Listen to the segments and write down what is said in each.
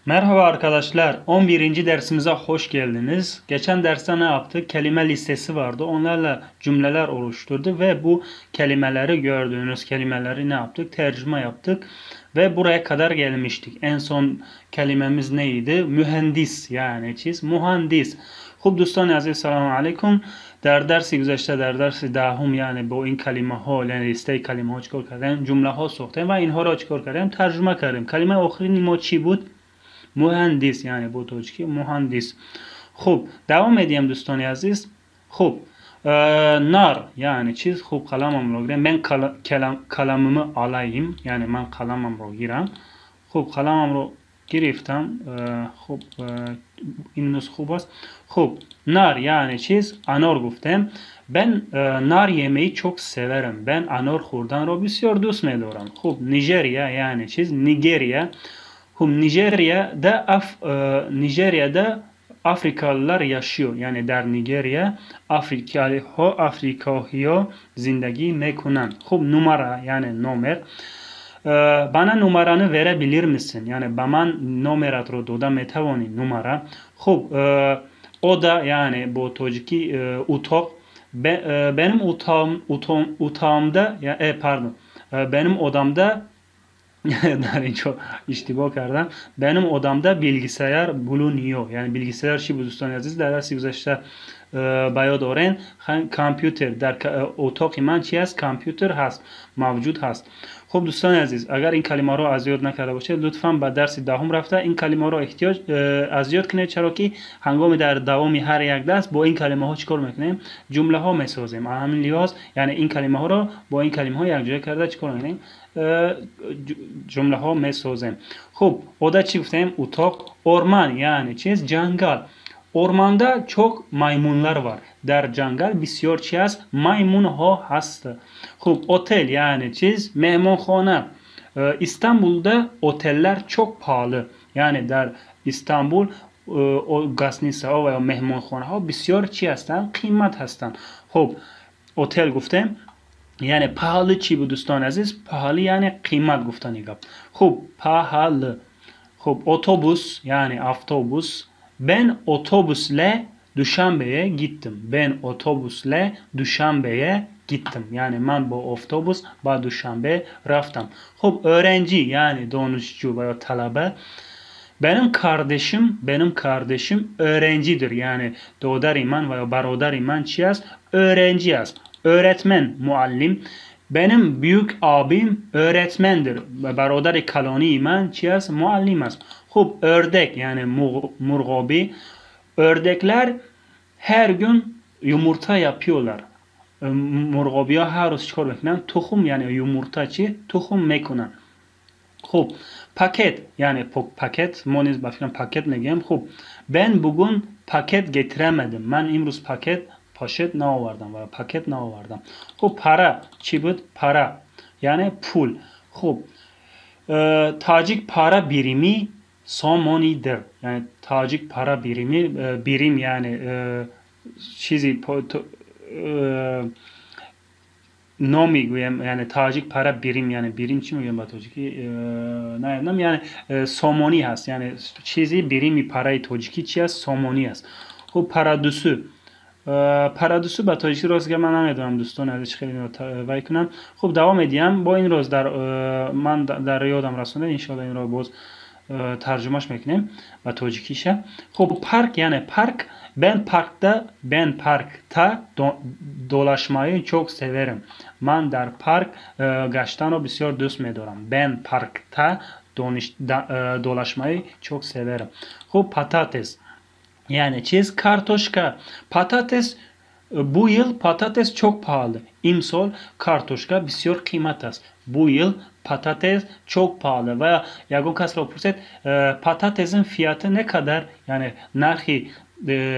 Merhaba arkadaşlar. 11. dersimize hoş geldiniz. Geçen derste ne yaptık? Kelime listesi vardı. Onlarla cümleler oluşturdu ve bu kelimeleri gördüğünüz kelimeleri ne yaptık? Tercüme yaptık ve buraya kadar gelmiştik. En son kelimemiz neydi? Mühendis yani çiz. Muhandis. Khub دوستان عزیز سلام علیکم. در درس گذشته در درس دهم یعنی با این کلمه ها یعنی لیسته کلمه ها چیکار کردیم؟ جمله ها ساختیم و اینها را چیکار کردیم؟ ترجمه کردیم. کلمه آخرین ما چی بود؟ مهندس یعنی با توجیه مهندس. خوب دوام میدیم دوستان عزیز. خوب nar yani çiz. خوب kalemim رو گیرم. Ben kalemimi alayım yani ben kalemim رو گیرم. خوب kalemim رو گرفتم. خوب این نسخه خوب است. خوب nar yani çiz. Anor گفتم. Ben nar yemeyi çok severim. Ben anor خوردن رو بسیار دوست می‌دارم. خوب Nijerya yani çiz. Nigerya. Nijerya'da Afrikalılar yaşıyor. Yani der Nigerya Afrikalılar zindagi mekunan. Khub numara yani nomer. Bana numaranı verebilir misin? Yani bana numarat ro doda metavoni numara. Khub oda yani bu tojiki utok benim utağımda ya pardon. Benim odamda yani çok iştiba kardم. Benim odamda bilgisayar bulunuyor. Yani bilgisayar چی بود دوستان عزیز در درس گذشته بیان دارن کامپیوتر در اتاق من چی هست کامپیوتر هست موجود هست. خب دوستان عزیز اگر این کلمه رو از یاد نکرده باشید لطفاً به درس دهم رفته این کلمه رو احتیاج از یاد کنید چرا که هنگام در دوام هر یک درس با این کلمه ها چیکار میکنیم جمله ها میسازیم همین لحاظ یعنی این کلمه ها رو با این کلمه ها یک جای کرده چیکار میکنیم جمله ها میسازیم. خب oda چی گفتیم اتاق orman yani چیز جنگل ormanda çok maymunlar var. در جنگل بسیار چی هست maymun ها هست. خب otel yani çiz mehmanxana. İstanbul'da oteller çok pahalı. Yani در İstanbul o گاستنیسه ها و یا مهمانخانه ها بسیار چی هستن قیمت هستن. خب otel گفتیم یعنی pahalı چی بود دوستان عزیز pahalı yani قیمت گفتنی گپ. خب pahalı. خب otobüs yani avtobüs. Ben otobüsle Duşanbe'ye gittim. Ben otobüsle Duşanbe'ye gittim. Yani ben bu otobüs ba Duşanbe raftam. Hop öğrenci yani donuşçu veya talebe. Benim kardeşim öğrencidir. Yani doğdar iman veya barodar iman çiyaz öğrenci yaz. Öğretmen muallim. Benim büyük abim öğretmendir. Barodar kaloni iman çiyaz muallim است. Hop ördek yani murgabi. Ördekler her gün yumurta yapıyorlar. Murgabiya her roz چیکار میکنن تخم yani yumurta چی تخم میکنن. خب paket yani paket moniz bakıyorum paket میگم. خب ben bugün paket getiremedim. Ben imruz paket ne vardım veya paket ne vardım. خب para çi bud para yani pul. خب Tacik para birimi somonidir. Yani Tacik para birimi birim yani çizi no میگویم یعنی تاجیک para birim yani birim چی میگم با تاجیکی نه yani somoni هست یعنی چیزی birimi parayı تاجیکی چی هست somoni هست. خب پارادوسو با تاجیکی راست که من نمیدونم دوستان ازش خیلی وای کنم. خب دوام میدیم با این روز من در یادم رسونده ان این رو باز ترجمهش میکنیم و تاجیکیشه. خب park yani park ben parkta dolaşmayı çok severim. Ben der park گشتن رو بسیار دوست می‌دارم. Ben parkta dolaşmayı çok severim. خب patates yani çiz kartoşka. Patates bu yıl patates çok pahalı. İmsol kartoşka بسیار قیمت است. Bu yıl patates çok pahalı veya yagon kas رو پرسید patatesin fiyatı ne kadar yani narxi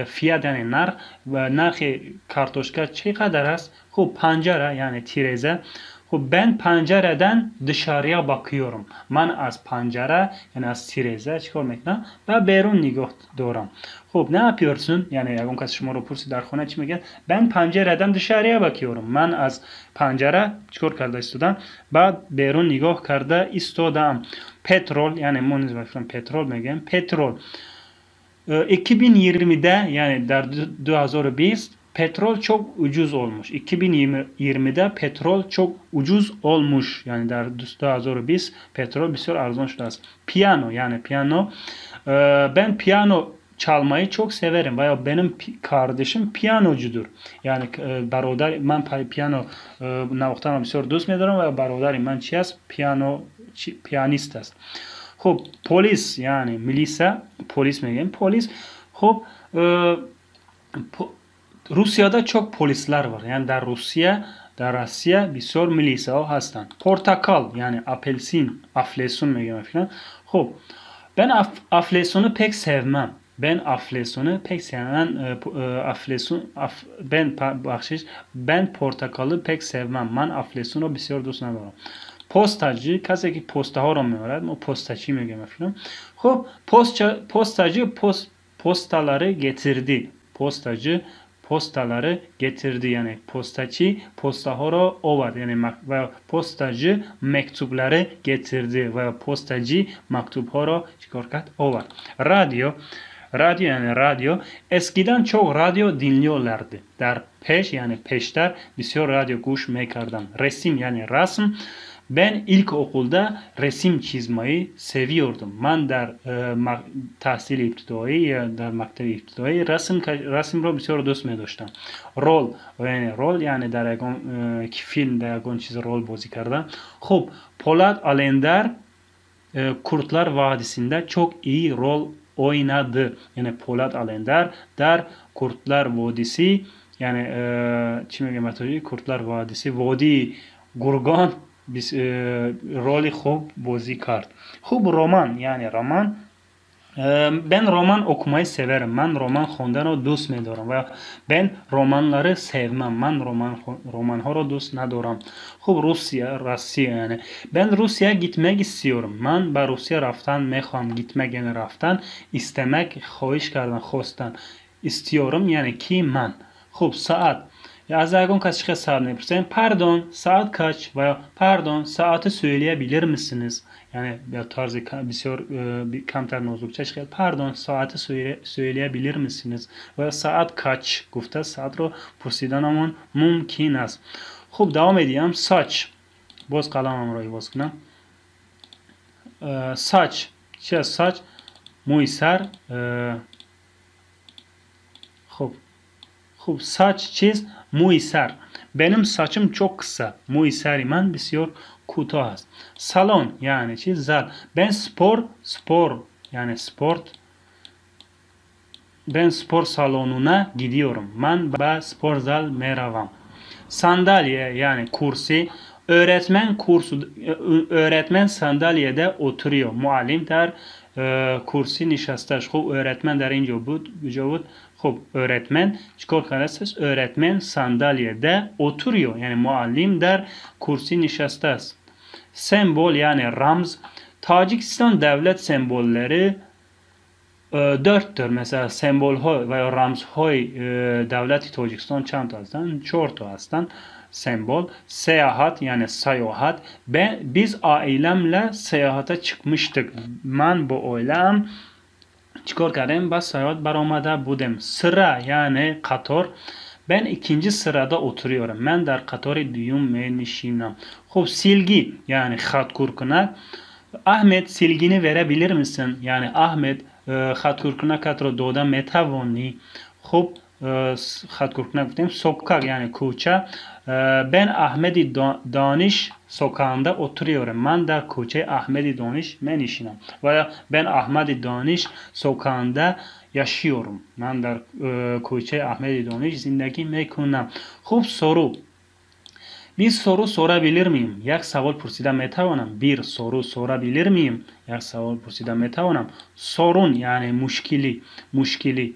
fiyat yani narx ve narxi kartoşka چقدر است. خب pencere yani tireze. Ben pencereden dışarıya bakıyorum. Ben az pencere yani az tireze çıkar mekna ve berun nigah دارم. خب ne yapıyorsun? Yani eğer کسی شما رو پرسی در خانه چی میگه؟ Ben pencereden dışarıya bakıyorum. من از پنجره چیکار کرده ایستادم؟ بعد بیرون نگاه کرده ایستادم. Petrol yani petrol میگم. Petrol. 2020'de yani der 2020 petrol çok ucuz olmuş. 2020'de petrol çok ucuz olmuş. Yani der 2020 petrol بسیار arzon شده است. Piyano yani piyano. Ben piyano çalmayı çok severim veya benim kardeşim piyanocudur. Yani برادر من پیانو نواختن رو بسیار دوست می‌دارم و برادر من چی است؟ پیانیست است. خب polis yani milisa polis میگیم polis. خب Rusya'da çok polisler var. Yani در Rusya بسیار میلیسا ها هستن. Portakal yani apelsin, aflesun میگیم falan. خب ben aflesunu pek sevmem. Ben portakalı pek sevmem. Ben aflesunu بسیار دوست ندارم. Postacı kası ki posta رو میارد ما postacı میگیم falan. خب postacı postaları getirdi. Postaları getirdi yani postacı postaları ovar yani ve postacı mektupları getirdi ve postacı mektupları çıkarttı ovar. Radyo yani radyo eskiden çok radyo dinliyorlardı. Der peş yani peşler بسیار radyo گوش میکردن. Resim yani resim. Ben ilkokulda resim çizmeyi seviyordum. Ben der tahsil ابتدایی یا در مکتب ابتدایی رسم رو بسیار دوست می داشتم. رول yani در یگان فیلم در یگان چیز rol بازی کردم. خب Polat Alemdar Kurtlar Vadisi'nde çok iyi rol oynadı. Yani Polat Alemdar der Kurtlar Vadisi yani چی میگم Kurtlar Vadisi Vadi Gurgan biz rolü خوب بازی کرد. خوب roman yani roman ben roman okumayı severim. Ben roman خوندن رو دوست می‌دارم و ben romanları sevmem. Ben romanها رو دوست ندارم. خوب Rusya yani. Ben Rusya'ya gitmek istiyorum. Ben به روسیه رفتن میخوام. Gitmek yani رفتن istemek خواهش کردن خواستن istiyorum yani ki ben. خوب saat از اگه کسی خیلی saat میپرسیم pardon saat kaç veya pardon saati söyleyebilir misiniz? Yani ya tarzı بسیار کمتر نازکچه خیلی pardon saati söyleyebilir misiniz? veya saat kaç گفته saat رو پرسیدنمون ممکن است. خب devam edeyim. Saç. باز قلمم رو باز کنم. Saç. چه saç? موی سر. خب saç çiz موی سر. Benim saçım çok kısa. موی سری من بسیار کوتاه است. Salon yani çiz zal. Ben spor yani sport. Ben spor salonuna gidiyorum. Ben به spor zal meravam. Sandalye yani kursi. Öğretmen sandalyede oturuyor. Muallim der kursi nişaste است. خب öğretmen در اینجا بود. خب öğretmen چیکار کرده است؟ öğretmen sandalyede oturuyor. Yani muallim der kursi nişaste است. Sembol yani ramz. Tacikistan devlet sembolleri dörttür. Mesela sembolها veya ramzهای devleti Tacikistan چند تا هستند؟ 4 تا هستند. Sembol. Seyahat yani sayahat. Biz ailemle seyahate çıkmıştık. Ben bu ailem çıkar kردم با seyahat برآمده بودم. Sıra yani kator. Ben ikinci sırada oturuyorum. Ben der katori düğüm menişinem. خب silgi yani xat kurkunak. Ahmet silgini verebilir misin? Yani Ahmet xat kurkunak رو دادن میتوانی. خب خط kurkunak گفتیم sokak yani کوچه. Ben Ahmedi Daniş sokağında oturuyorum. Ben de koçe Ahmedi Daniş menişinem. Veya ben Ahmedi Daniş sokağında yaşıyorum. Ben de koçe Ahmedi Daniş zindagi mekunam. खूب soru. Bir soru sorabilir miyim? یک سوال پرسیدن میتوانم. Bir soru sorabilir miyim? یک سوال پرسیدن میتوانم. Sorun yani muşkili.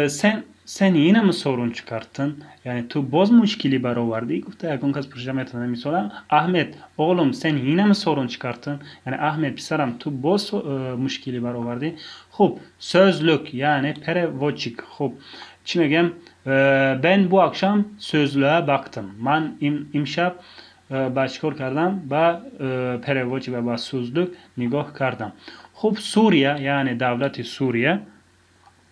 Sen sen yine mi sorun çıkarttın? Yani tu boz muşkili barovardi. Gufta yakın kaz proje metoduna misalan. Ahmet oğlum sen yine mi sorun çıkarttın? Yani Ahmet pisaram tu boz muşkili barovardi. Hop sözlük yani perevoçik. Hop çimegem ben bu akşam sözlüğe baktım. Man imşab başkor kardam ba perevoçi ve ba sözlük nigoh kardam. Hop Suriye yani devleti Suriye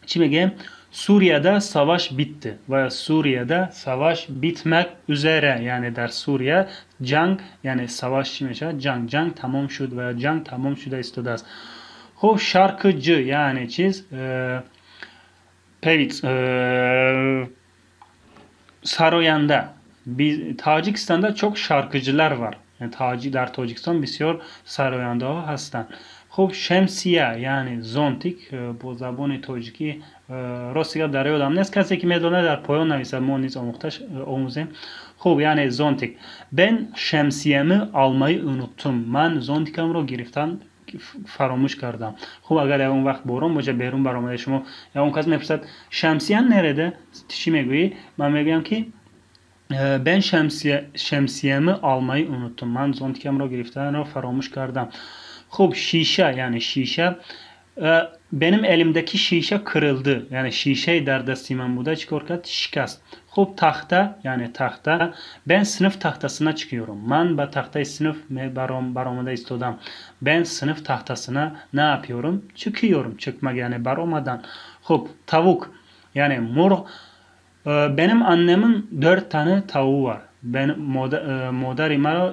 çimegem Suriye'de savaş bitti ve Suriye'de savaş bitmek üzere yani der Suriye jang yani savaş çimeşa jang tamam şud ve jang tamam şuda istodas. Ho şarkıcı yani çiz pevit Saroyan'da Tacikistan'da çok şarkıcılar var. Yani در تاجیکستان بسیار سراینده ها هستند. خب شمسیه یعنی زونتیک با زبان تاجیکی راستی در یادم نیست کسی که میدونه در پایان نویسه ما نیز آموزیم. خب yani zontik. Ben şemsiyemi almayı unuttum. من زونتیکم رو گرفتن فراموش کردم. خب اگر اون وقت بارون باشه بیرون برآمده شما یا اون کس میپرسد شمسیه nerede؟ چی میگویی؟ من میگم که ben şemsiyemi almayı unuttum. من زونتیکم رو گرفتن رو فراموش کردم. خب şişe yani şişe benim elimdeki şişe kırıldı. Yani şişeyi der destimen buda çıkorkat şikast. Hop tahta yani tahta. Ben sınıf tahtasına çıkıyorum. Man ba tahtayı sınıf baromada istodam. Ben sınıf tahtasına ne yapıyorum? Çıkıyorum. Çıkmak yani baromadan. Hop tavuk yani benim annemin 4 tane tavuğu var. Ben مادر مرا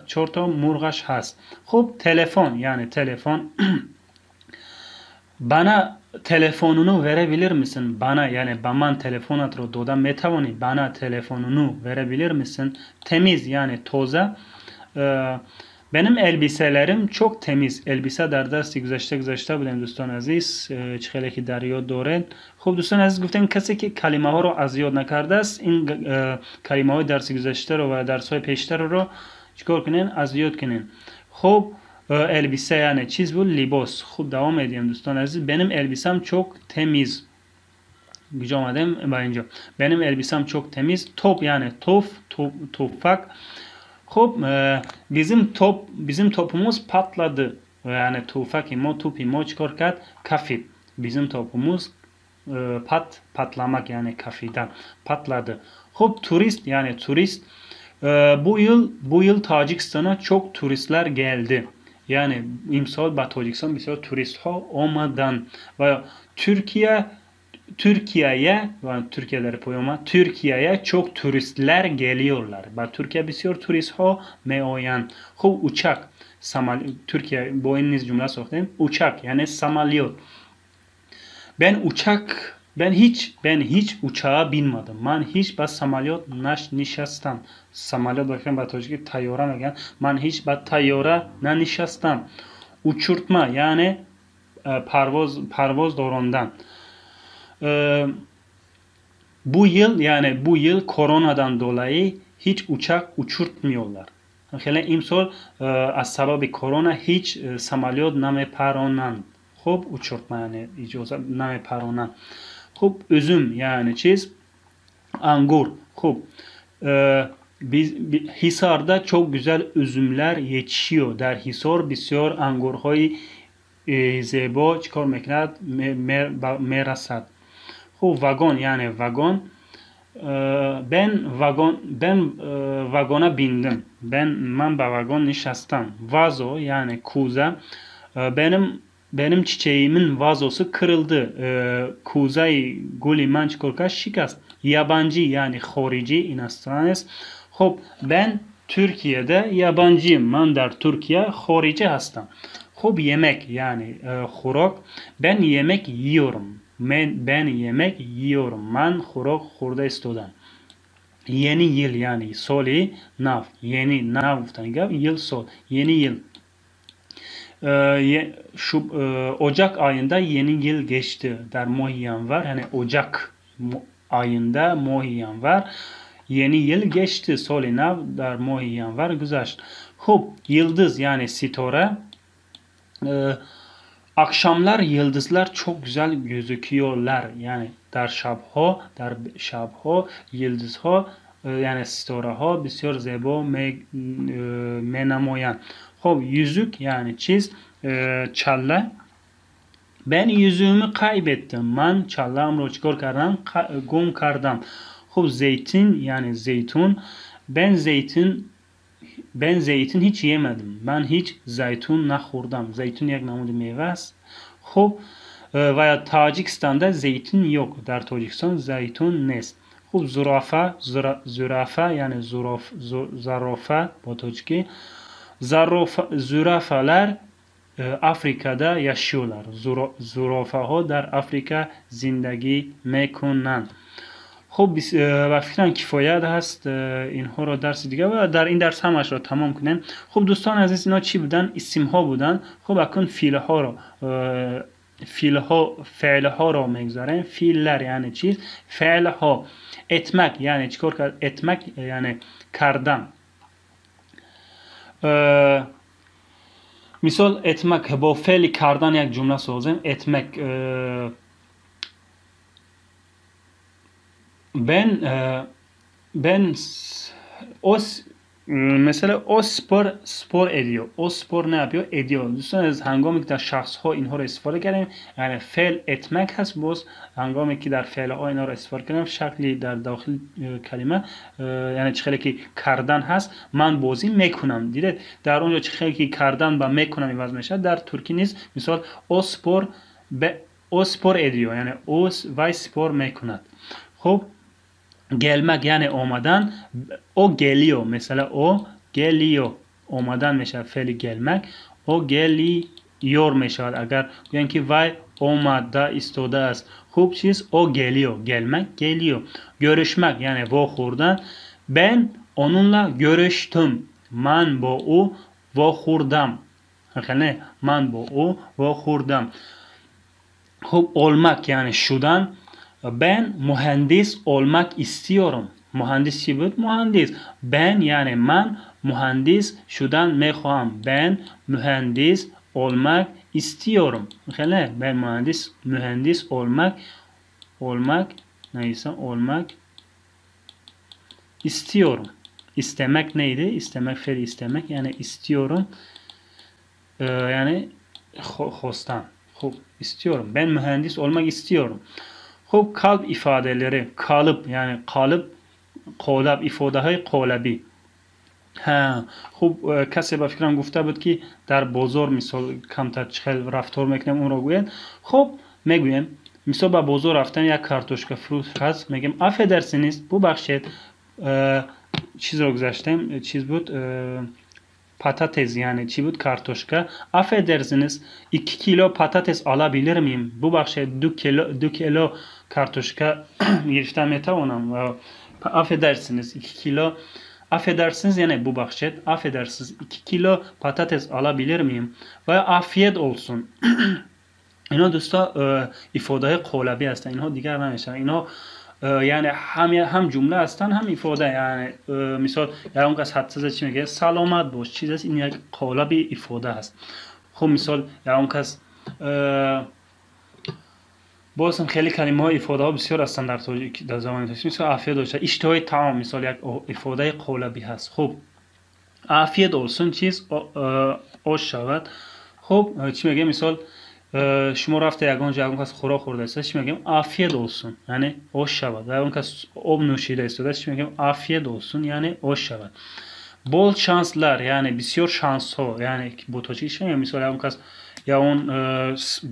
4 تا مرغش هست. خب telefon yani telefon bana telefonunu verebilir misin? Bana yani baman telefonat ro doda metavoni bana telefonunu verebilir misin? Temiz yani toza. Benim elbiselerim çok temiz. elbise در دستی گذاشته بودیم دوستان عزیز چه که در یاد دارن. خب دوستان عزیز گفتیم کسی که کلمه ها رو از یاد نکرده است این کلمه های درس گذشته رو و درس های پیشتر رو چیکار کنین از یاد کنین. خب elbise yani çiz bu libos. Khub devam edeyim dostlar aziz. Benim elbisem çok temiz. Gücü amadım bayınca. Benim elbisem çok temiz. Top yani tofak. Khub bizim topumuz patladı. Yani tofak imo top imo çıkar kat kafit. Bizim topumuz patlamak yani kafiden patladı. Khub turist yani turist. Bu yıl Tacikistan'a çok turistler geldi. Yani imsal ba Tacikistan bisar turist ha olmadan ve Türkiye'ye yani Türkiye'leri poyama Türkiye'ye çok turistler geliyorlar. Ba Türkiye bisar turist ha meoyan. Khub uçak Türkiye bu iniz cümle soktum. Uçak yani samalyot. Ben hiç uçağa binmedim. Ben hiç ba samalyot nişastam. Samalyot bakın ba Taciki tayyora megan. Ben hiç ba tayyora nişastam. Uçurtma yani parvoz dorondan. Bu yıl koronadan dolayı hiç uçak uçurtmuyorlar. خیلی امسال از سبب کرونا هیچ سمالیات نمیپرانند. خب uçurtma yani اجازه نمیپرانند. خب üzüm yani çiz angur. خب Hisar'da çok güzel üzümler yetişiyor. Der Hisar بسیار انگورهای زیبا چیکار میکند میرسد. خب vagon yani vagon. Ben vagona bindim. Ben ba vagon nişastam. Vazo yani kuza. Benim çiçeğimin vazosu kırıldı. Kuzay guli man çikorka şikast. Yabancı yani horici inastranes. Hop ben Türkiye'de yabancıyım. Man der Türkiye horici hastam. Hop yemek yani خوراک. Ben yemek yiyorum. Ben yemek yiyorum. Man خوراک خورده استودم. Yeni yıl yani soli nav. Yeni nav guftan yıl sol. Yeni yıl. Ocak ayında yeni yıl geçti. Der Mohiyan var. Yani Ocak ayında Mohiyan var. Yeni yıl geçti. Soli nav der Mohiyan var. Güzel. Hop yıldız yani sitora. Akşamlar yıldızlar çok güzel gözüküyorlar. Yani در شبها یلدزها yani ستاره بسیار زیبا می نمایند. خب yüzük yani çiz çalla. Ben yüzüğümü kaybettim. Ben çallağım رو چیکار کردم گم کردم. خب zeytin yani zeytun. Ben zeytin hiç yemedim. Ben hiç zeytun نخوردم. Zeytun یک نمود meyve است. خب veya Tacikistan'da zeytin yok. Der Tacikistan zeytun نیست. خب zürafa yani zarafa با Taciki. Zürafalar Afrika'da yaşıyorlar. Zürafaha در Afrika زندگی میکنند. خب و فکرم کفایت هست اینها رو درس دیگه و در این درس همش رو تمام کنیم. خب دوستان عزیز اینا چی بودن؟ اسم ها بودن. خب اکنون فعل ها رو میگذاریم. فیلر یعنی چی؟ فعل ها. اتمک یعنی چیکار کرد؟ اتمک یعنی کردن. مثال اتمک با فعل کردن یک جمله سازیم. اتمک ben mesela o spor ediyor. O spor ne yapıyor? Ediyor. دوستان از هنگامی که در شخص ها اینها رو استفاده کردیم یعنی فعل اتمک هست باز هنگامی که در فعل ها اینا رو استفاده کردیم شکلی در داخل کلمه یعنی چه که کردن هست من بازی میکنم دیدید در اونجا چه که کردن با میکنم عوض میشه در ترکی نیست مثال o spor ediyor yani o vay spor میکند خب gelmek yani olmadan o geliyor mesela o geliyor olmadan mesela fiili gelmek o geliyor mesela eğer diyelim ki vay olmadı istoda است خوب چیز o geliyor gelmek geliyor görüşmek yani vohurdan ben onunla görüştüm man bo o vohurdam yani man bo o vohurdam خوب olmak yani şudan ben mühendis olmak istiyorum. Mühendis چی بود؟ mühendis. Ben yani man mühendis şudan میخواهم. Ben mühendis olmak istiyorum. خیلی ben mühendis olmak neyse olmak istiyorum. İstemek neydi? İstemek fiil istemek yani istiyorum. Yani hostan. istiyorum. Ben mühendis olmak istiyorum. خب kalp ifadeleri kalıp yani قالب ifade های قالبی خوب کسی به فکرم گفته بود که در بازار مثال کمتر چخل رفتار میکنیم اون رو گوید خب میگویم مثال به بازار رفتن یک کارتوشکا فروش هست میگیم affedersiniz ببخشید چیز رو گذاشتیم چیز بود patates yani چی بود kartoşka affedersiniz 2 kilo patates alabilir miyim ببخشید 2 kilo kartoşka گرفتم میتوانم affedersiniz 2 kilo affedersiniz yani ببخشید affedersiniz 2 kilo patates alabilir miyim ve afiyet olsun اینا دوستا ifade های قالبی هستن اینها دیگر نمیشن اینا یعنی هم جمله هستن هم ifade yani مثال یا اون کس حدسه چی میگه سلامت باش چیز است این یک قالب ifade هست خب مثال یا اون کس بازم خیلی کلمه های ifade ها بسیار هستن در زمان تاریخی مثل عافیت باشه اشتهای طعام مثال یک ifade قالبی هست خب عافیت olsun چیز آش شود خب چی میگه مثال شما رفته یگان جا اون کس خوراک خورده است چی میگم عافیت olsun یعنی آش شود و اون کس آب نوشیده است چی میگم عافیت olsun یعنی آش شود bol şanslar yani بسیار şans ها yani bu توچیش میگم مثلا اون کس یا اون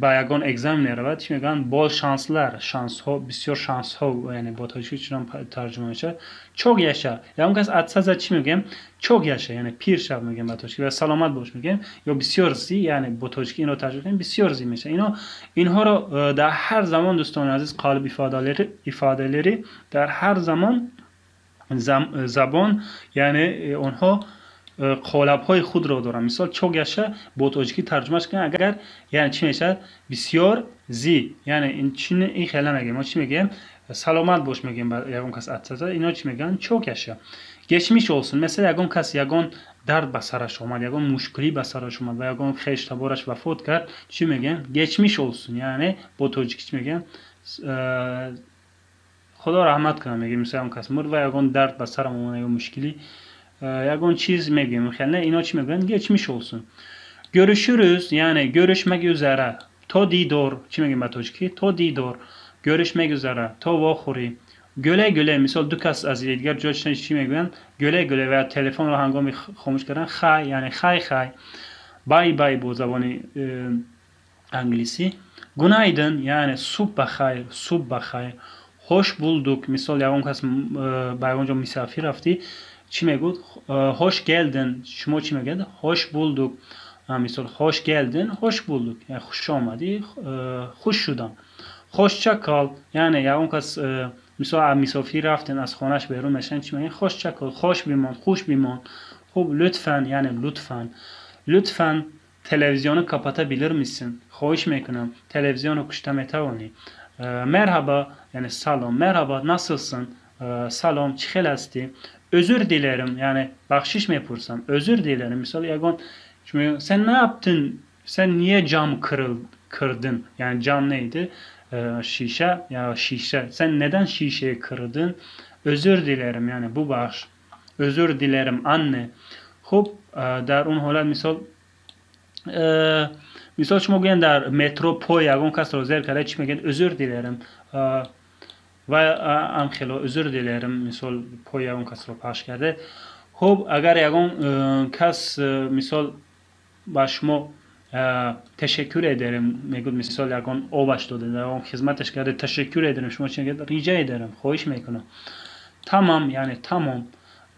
با یگان اگزم میرود چی میگن bol şanslar şans ها بسیار şans ها yani bu توچیش چون ترجمه میشه çok yaşa یا اون کس اتساز چی میگم çok yaşa yani pir şab میگم با توچی و سلامت باش میگم یا بسیار زی yani bu توچی اینو ترجمه کنیم بسیار زی میشه اینها رو در هر زمان دوستان عزیز قالب ifadeleri در هر زمان زبان yani onha قالب های خود را دارم. مثال çok yaşa با تاجیکی ترجمهش کنیم اگر یعنی چی میشه بسیار زی، یعنی این چی این خیلی نگیم، ما چی میگیم سلامت باش میگیم بعد یگان کس اتسازه اینا چی میگن çok yaşa. Geçmiş olsun. Mesela یگان کس یگان درد به سرش اومد، یگان مشکلی به سرش اومد و یگان خیش تبارش وفات کرد چی میگن geçmiş olsun، یعنی با تاجیکی چی میگن خدا رحمت کنه میگیم. مثلا اون کس مرد و یگان درد به سرم اومد یا مشکلی یگان چیز میگیم خیلی اینا چی میگن geçmiş olsun. Görüşürüz yani görüşmek üzere. To didor چی میگیم به تاجیکی تو دیدار. Görüşmek üzere. To vaxuri. Güle güle misal دو کس از دیگر جاشن چی میگن güle güle و تلفن رو هنگامی خاموش کردن خای یعنی خای خای. Bye bye bu زبان انگلیسی. Günaydın yani صبح بخیر صبح بخیر. Hoş bulduk. Misal یگان کس به اونجا مسافر رفتی چی میگود hoş geldin شما چی میگید hoş bulduk. Misal hoş geldin hoş bulduk yani خوش آمدی خوش شدم. Hoşça kal yani یگان کس مثلا مسافر رفتن از خانهش بیرون میشن چی میگن hoşça kal خوش بیمان خوش بیمان. خب lütfen yani lütfen lütfen televizyonu kapatabilir misin خواهش میکنم televizyonu kuşta میتوانی. Merhaba yani salam merhaba nasılsın salam چی خیل هستی. Özür dilerim yani bahşiş mi yaparsam özür dilerim. Misal yagon sen ne yaptın? Sen niye cam kırdın? Yani cam neydi? Şişe ya şişe. Sen neden şişeyi kırdın? Özür dilerim yani bu bahş. Özür dilerim anne. Hop در اون حالت مثال شما گوین در مترو پای یگان کس را زیر کرده چی میگن özür dilerim و ام خیلی özür dilerim مثال پای یگان کس را پخش کرده. خب اگر یگان کس مثال با شما teşekkür ederim میگوید مثال یگان آبش داده یگان خدمتش کرده teşekkür ederim شما چی میگید rica ederim خواهش میکنم. Tamam yani tamam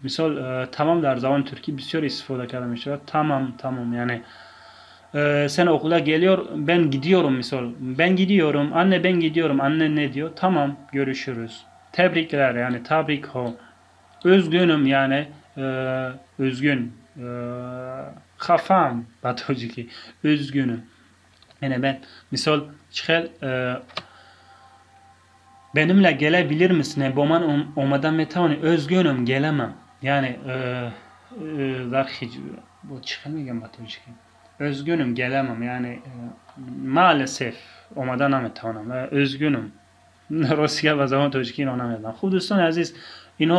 مثال tamam در زبان ترکی بسیار استفاده کرده میشه. tamam yani sen okula geliyor ben gidiyorum misal ben gidiyorum anne ben gidiyorum anne ne diyor tamam görüşürüz. Tebrikler yani tebrik ho. Üzgünüm yani üzgün kafam batociki üzgünüm yani ben misal çıkar benimle gelebilir misin boman olmadan metani üzgünüm gelemem yani در bu çıkar میگم batociki üzgünüm gelemem yani maalesef اومدن نمیتونم üzgünüm روسیه و زبان تاجیکی اینا نمیدونم. خوب دوستان عزیز اینا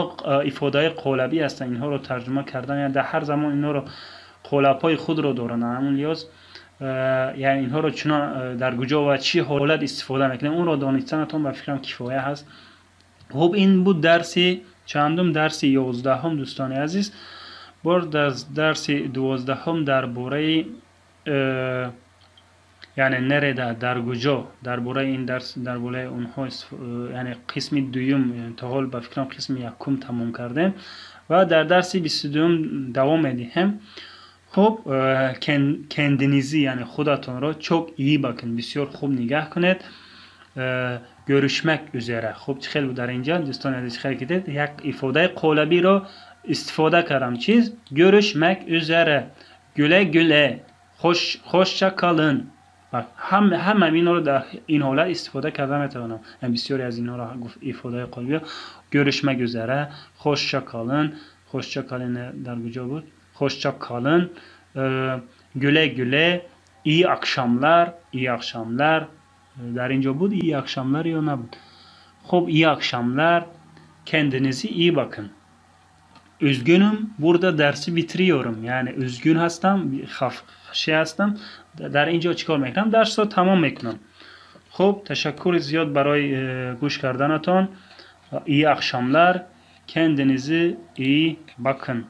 افاده قالبی هستن اینها رو ترجمه کردن یعنی در هر زمان اینا رو قالب‌های خود رو دارن همون لیاز یعنی اینها رو چنان در کجا و چی حالت استفاده میکنن اون رو دانستنتون به فکرم کفایه هست. خب این بود درس چندم درس 11 دوستان عزیز. بعد از درس 12 درباره یعنی نرده در کجا درباره این درس درباره اونها یعنی قسم دوم تا حال به فکرم قسم یکم تمام کردیم و در درس 22 دوام میدیم. خب kendinizi yani خودتون را çok iyi bakın بسیار خوب نگاه کنید. görüşmek üzere. خب خیلی در اینجا دوستان عزیز خیلی کردید یک ifade قالبی را استفاده کردم چیز görüşmek üzere güle güle hoşça kalın. bak همه اینا رو در این حالت استفاده کردم میتونم یعنی بسیاری از اینا رو گفت ifade قالبی görüşmek üzere hoşça kalın hoşça kalın در کجا بود hoşça kalın güle güle iyi akşamlar iyi akşamlar در اینجا بود iyi akşamlar یا نبود. خب iyi akşamlar kendinizi iyi bakın. Üzgünüm burada dersi bitiriyorum yani üzgün هستم هستم در اینجا چیکار میکنم درس رو تمام میکنم. خب تشکر زیاد برای گوش کردنتان. iyi akşamlar kendinizi iyi bakın.